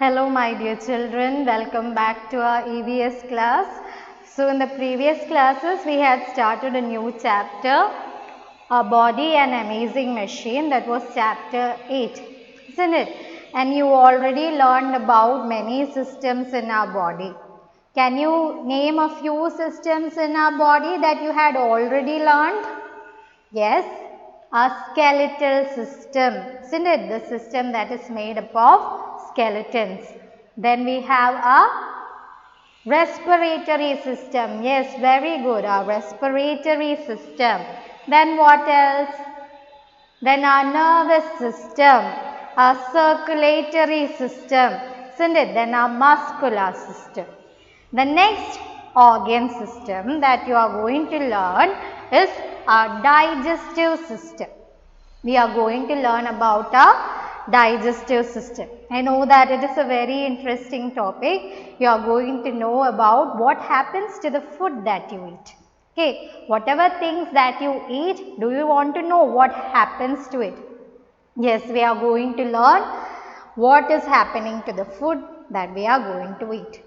Hello my dear children, welcome back to our EVS class. So in the previous classes we had started a new chapter, A Body an Amazing Machine, that was chapter 8, isn't it? And you already learned about many systems in our body. Can you name a few systems in our body that you had already learned? Yes, a skeletal system, isn't it? The system that is made up of skeletons. Then we have a respiratory system. Yes, very good. A respiratory system. Then what else? Then a nervous system, a circulatory system, isn't it? Then a muscular system. The next organ system that you are going to learn is a digestive system. We are going to learn about a digestive system. I know that it is a very interesting topic. You are going to know about what happens to the food that you eat. Okay, whatever things that you eat, do you want to know what happens to it? Yes, we are going to learn what is happening to the food that we are going to eat.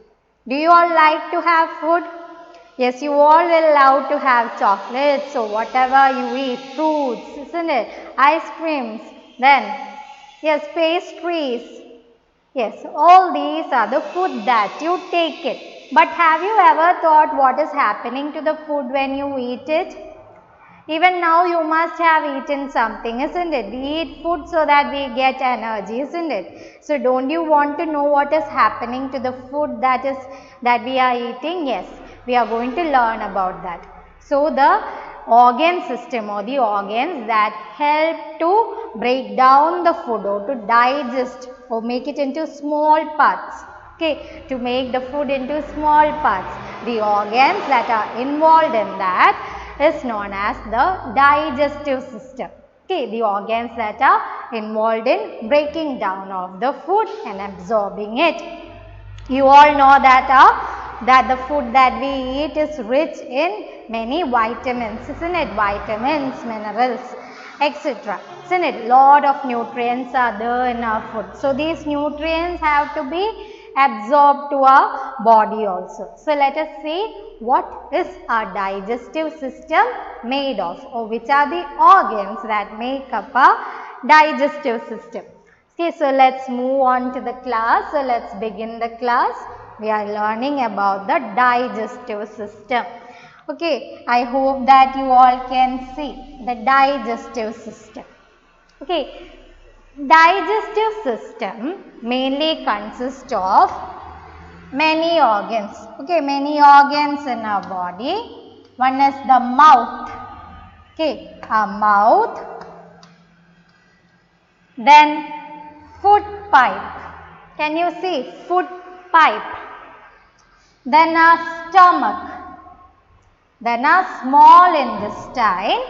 Do you all like to have food? Yes, you all will love to have chocolates, so whatever you eat, fruits, isn't it? Ice creams, then, yes, pastries. Yes, all these are the food that you take it. But have you ever thought what is happening to the food when you eat it? Even now you must have eaten something, isn't it? We eat food so that we get energy, isn't it? So don't you want to know what is happening to the food that we are eating? Yes, we are going to learn about that. So the organ system or the organs that help to break down the food or to digest or make it into small parts. Okay, to make the food into small parts. The organs that are involved in that is known as the digestive system. Okay, the organs that are involved in breaking down of the food and absorbing it. You all know that the food that we eat is rich in many vitamins, isn't it? Vitamins, minerals, etc. Isn't it? Lot of nutrients are there in our food. So these nutrients have to be absorbed to our body also. So let us see what is our digestive system made of, or which are the organs that make up our digestive system. Okay, so let's move on to the class. So let's begin the class. We are learning about the digestive system. Okay, I hope that you all can see the digestive system. Okay, digestive system mainly consists of many organs. Okay, many organs in our body. One is the mouth. Okay, our mouth. Then food pipe. Can you see food pipe? Then our stomach. Then our small intestine,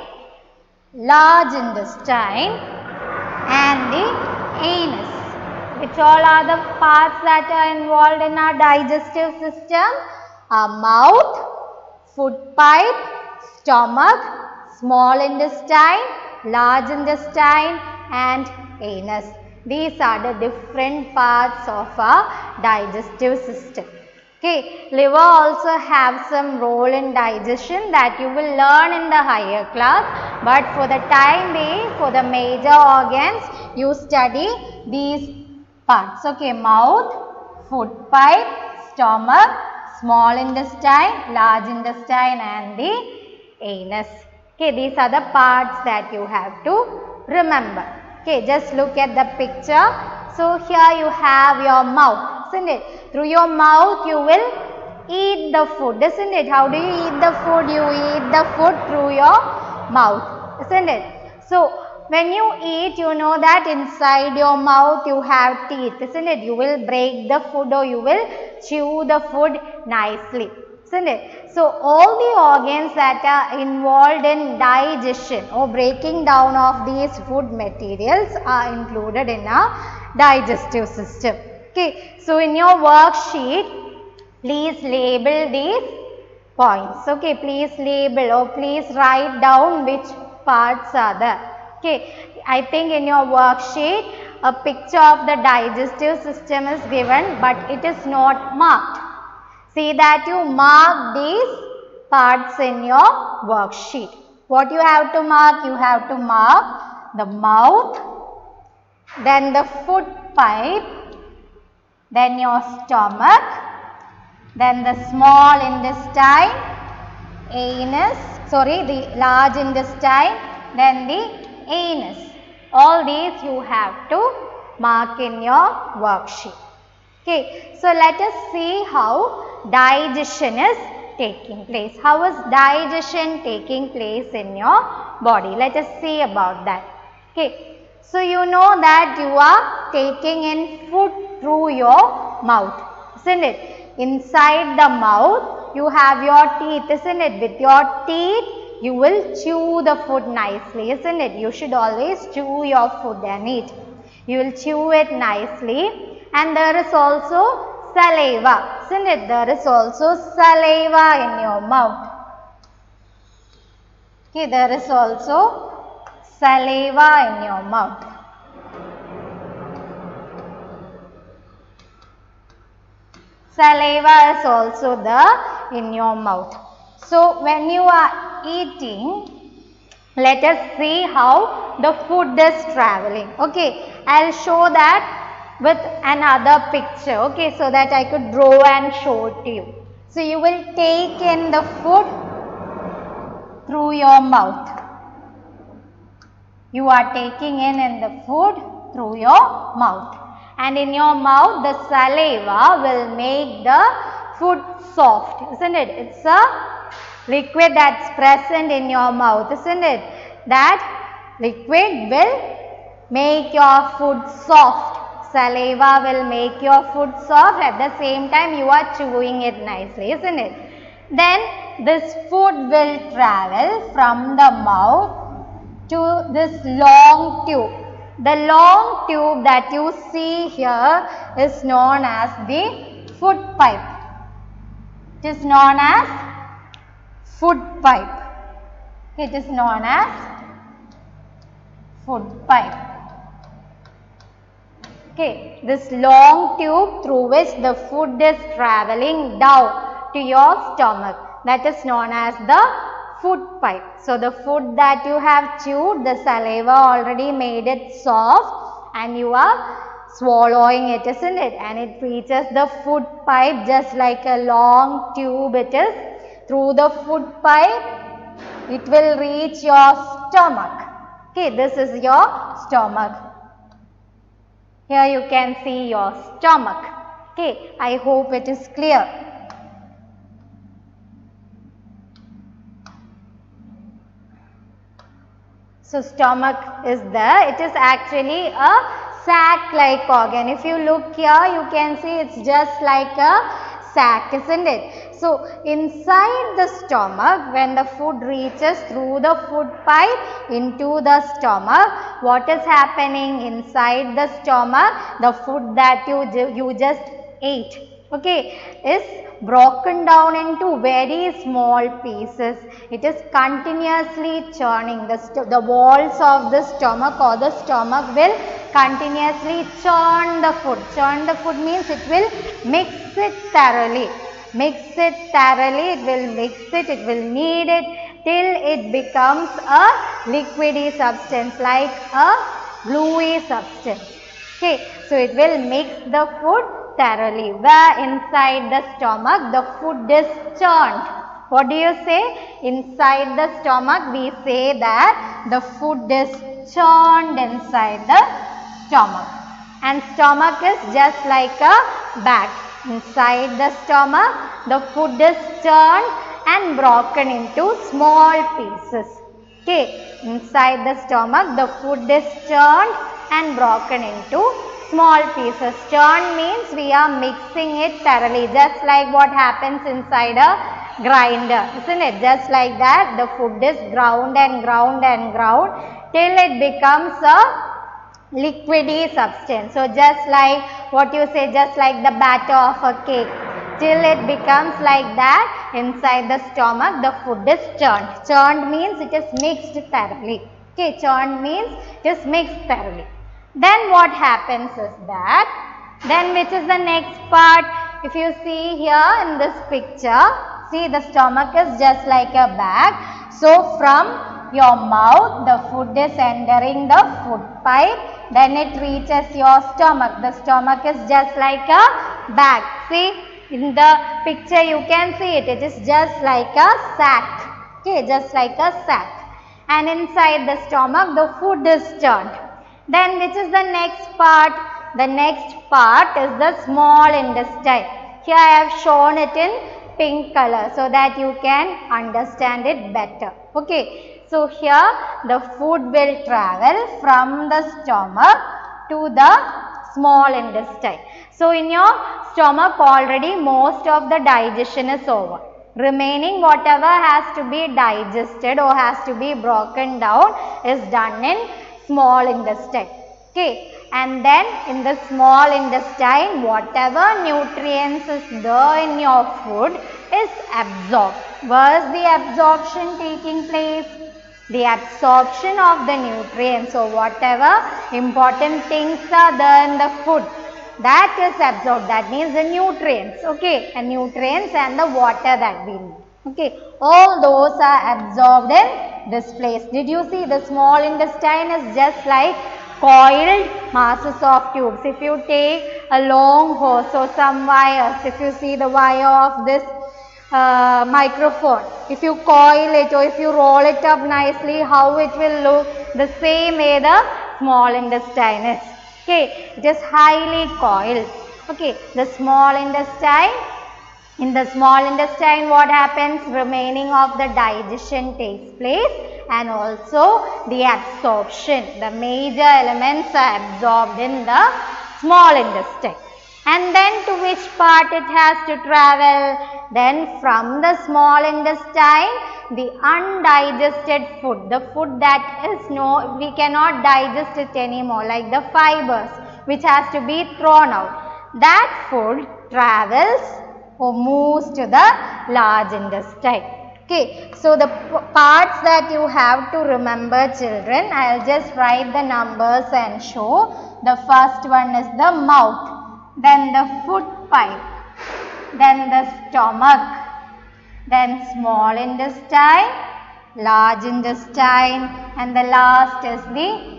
large intestine, and the anus. Which all are the parts that are involved in our digestive system? Our mouth, food pipe, stomach, small intestine, large intestine, and anus. These are the different parts of our digestive system. Okay, liver also have some role in digestion that you will learn in the higher class, but for the time being, for the major organs, you study these parts. Okay, mouth, food pipe, stomach, small intestine, large intestine, and the anus. Okay, these are the parts that you have to remember. Okay, just look at the picture. So here you have your mouth, isn't it? Through your mouth you will eat the food, isn't it? How do you eat the food? You eat the food through your mouth, isn't it? So when you eat, you know that inside your mouth you have teeth, isn't it? You will break the food or you will chew the food nicely, isn't it? So all the organs that are involved in digestion or breaking down of these food materials are included in our digestive system. Okay, so in your worksheet, please label these points. Okay, please label or please write down which parts are there. Okay, I think in your worksheet a picture of the digestive system is given, but it is not marked. See that you mark these parts in your worksheet. What you have to mark? You have to mark the mouth, then the food pipe, then your stomach, then the small intestine, the large intestine, then the anus. All these you have to mark in your worksheet. Okay, so let us see how digestion is taking place. How is digestion taking place in your body? Let us see about that. Okay, so you know that you are taking in food through your mouth, isn't it? Inside the mouth you have your teeth, isn't it? With your teeth you will chew the food nicely, isn't it? You should always chew your food and eat. You will chew it nicely. And there is also saliva, isn't it? There is also saliva in your mouth. Okay, there is also saliva in your mouth. Saliva is also there in your mouth. So when you are eating, let us see how the food is traveling. Okay, I will show that with another picture, okay, so that I could draw and show it to you. So you will take in the food through your mouth. You are taking in the food through your mouth. And in your mouth the saliva will make the food soft, isn't it? It's a liquid that's present in your mouth, isn't it? That liquid will make your food soft. Saliva will make your food soft. At the same time you are chewing it nicely, isn't it? Then this food will travel from the mouth to this long tube. The long tube that you see here is known as the food pipe. It is known as food pipe. It is known as food pipe. Okay, this long tube through which the food is traveling down to your stomach, that is known as the food pipe. So the food that you have chewed, the saliva already made it soft and you are swallowing it, isn't it? And it reaches the food pipe just like a long tube it is. Through the food pipe, it will reach your stomach. Okay, this is your stomach. Here you can see your stomach. Okay, I hope it is clear. So stomach is there. It is actually a sac-like organ. If you look here, you can see it's just like a sac, isn't it? So inside the stomach, when the food reaches through the food pipe into the stomach, what is happening inside the stomach? The food that you just ate, okay, is broken down into very small pieces. It is continuously churning. The walls of the stomach or the stomach will continuously churn the food. Churn the food means it will mix it thoroughly. Mix it thoroughly, it will mix it, it will knead it till it becomes a liquidy substance, like a gluey substance. Okay, so it will mix the food thoroughly. Where inside the stomach the food is churned. What do you say? Inside the stomach we say that the food is churned inside the stomach. And stomach is just like a bag. Inside the stomach the food is churned and broken into small pieces. Okay, inside the stomach the food is churned and broken into small pieces. Churn means we are mixing it thoroughly, just like what happens inside a grinder, isn't it? Just like that the food is ground and ground and ground till it becomes a liquidy substance. So just like what you say, just like the batter of a cake, till it becomes like that inside the stomach the food is churned. Churned means it is mixed thoroughly. Okay, churned means just mixed thoroughly. Then what happens is that, then which is the next part? If you see here in this picture, see the stomach is just like a bag. So from your mouth, the food is entering the food pipe, then it reaches your stomach. The stomach is just like a bag. See, in the picture you can see it, it is just like a sack. Okay, just like a sack. And inside the stomach, the food is churned. Then which is the next part? The next part is the small intestine. Here I have shown it in pink color so that you can understand it better. Okay. So here the food will travel from the stomach to the small intestine. So in your stomach already most of the digestion is over. Remaining whatever has to be digested or has to be broken down is done in small intestine. Okay, and then in the small intestine whatever nutrients is there in your food is absorbed. Where is the absorption taking place? The absorption of the nutrients. So whatever important things are there in the food, that is absorbed. That means the nutrients. Okay, and nutrients and the water that we need. Okay, all those are absorbed in this place. Did you see the small intestine is just like coiled masses of tubes. If you take a long hose or some wires, if you see the wire of this microphone, if you coil it or if you roll it up nicely, how it will look? The same way the small intestine is. Okay, it is highly coiled. Okay, the small intestine, in the small intestine what happens? Remaining of the digestion takes place and also the absorption. The major elements are absorbed in the small intestine. And then to which part it has to travel? Then from the small intestine, the undigested food, the food that is we cannot digest it anymore, like the fibers which has to be thrown out. That food travels or moves to the large intestine. Okay, so the parts that you have to remember, children, I will just write the numbers and show. The first one is the mouth, then the food pipe, then the stomach, then small intestine, large intestine, and the last is the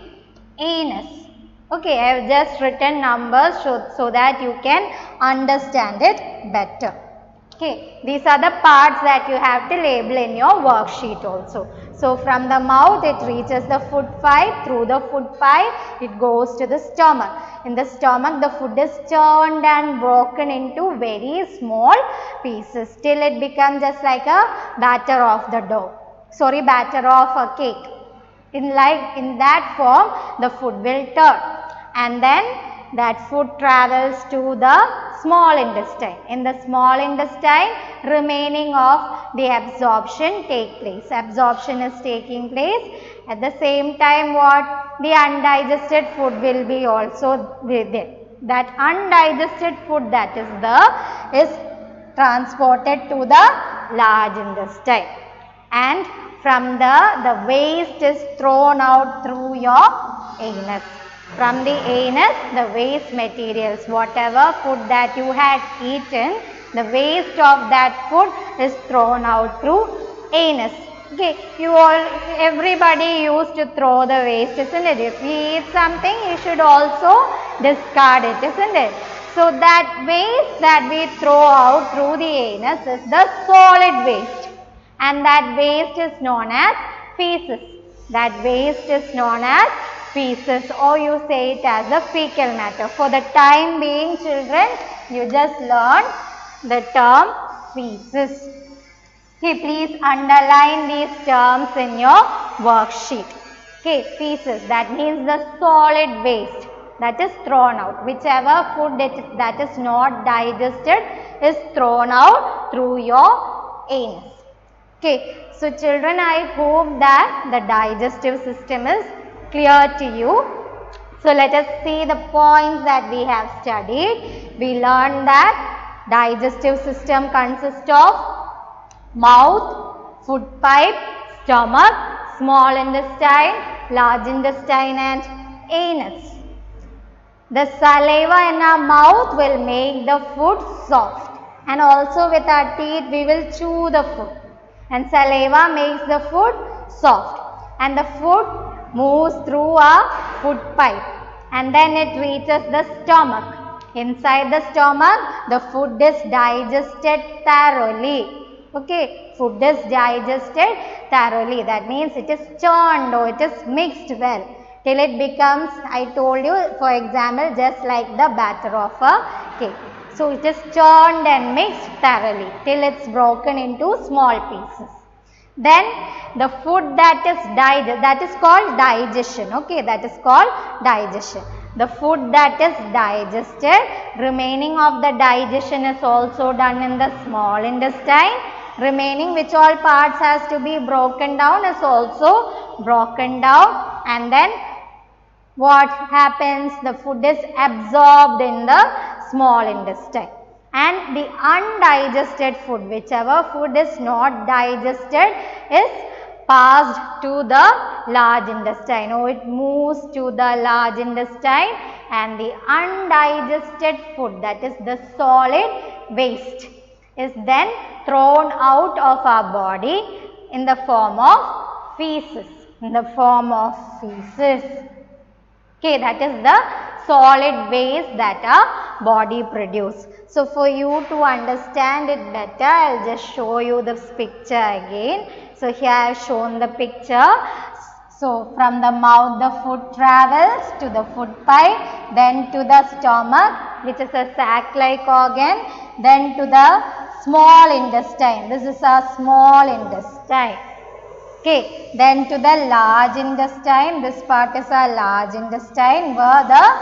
anus. Okay, I have just written numbers so that you can understand it better. Okay, these are the parts that you have to label in your worksheet also. So from the mouth it reaches the food pipe, through the food pipe it goes to the stomach. In the stomach the food is churned and broken into very small pieces till it becomes just like a batter of the dough. Batter of a cake. In that form the food will turn, and then that food travels to the small intestine. In the small intestine, remaining of the absorption take place. Absorption is taking place. At the same time, what? The undigested food will be also there. That undigested food that is there is transported to the large intestine. And from the waste is thrown out through your anus. From the anus, the waste materials, whatever food that you had eaten, the waste of that food is thrown out through anus. Okay, everybody used to throw the waste, isn't it? If you eat something, you should also discard it, isn't it? So that waste that we throw out through the anus is the solid waste, and that waste is known as feces. That waste is known as feces, or you say it as the fecal matter. For the time being, children, you just learn the term feces. Okay, please underline these terms in your worksheet. Okay, feces, that means the solid waste that is thrown out. Whichever food that is not digested is thrown out through your anus. Okay, so children, I hope that the digestive system is clear to you. So let us see the points that we have studied. We learned that digestive system consists of mouth, food pipe, stomach, small intestine, large intestine and anus. The saliva in our mouth will make the food soft, and also with our teeth we will chew the food, and saliva makes the food soft, and the food moves through our food pipe and then it reaches the stomach. Inside the stomach the food is digested thoroughly. Okay, food is digested thoroughly, that means it is churned or it is mixed well till it becomes, I told you for example, just like the batter of a cake. So it is churned and mixed thoroughly till it's broken into small pieces. Then the food that is called digestion. Okay, that is called digestion. The food that is digested, remaining of the digestion is also done in the small intestine. Remaining which all parts has to be broken down is also broken down, and then what happens? The food is absorbed in the small intestine. And the undigested food, whichever food is not digested, is passed to the large intestine, or it moves to the large intestine, and the undigested food, that is the solid waste, is then thrown out of our body in the form of feces. Okay, that is the solid waste that our body produces. So for you to understand it better, I will just show you this picture again. So here I have shown the picture. So from the mouth the food travels to the food pipe, then to the stomach, which is a sac-like organ, then to the small intestine. This is a small intestine. Okay, then to the large intestine. This part is a large intestine where the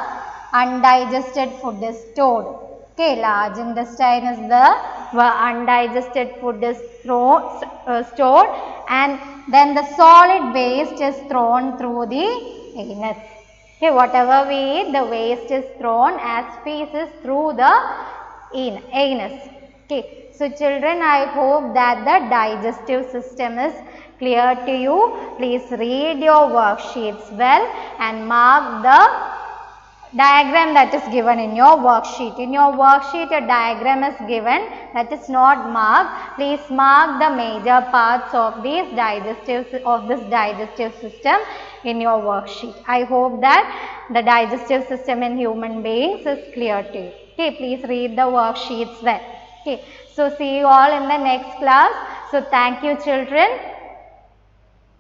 undigested food is stored. Okay, large intestine is where undigested food is stored, and then the solid waste is thrown through the anus. Okay, whatever we eat, the waste is thrown as feces through the anus. Okay, so children, I hope that the digestive system is clear to you. Please read your worksheets well and mark the diagram that is given in your worksheet. In your worksheet a diagram is given that is not marked. Please mark the major parts of this digestive system in your worksheet. I hope that the digestive system in human beings is clear to you. Okay, please read the worksheets well. Okay, so see you all in the next class. So thank you children.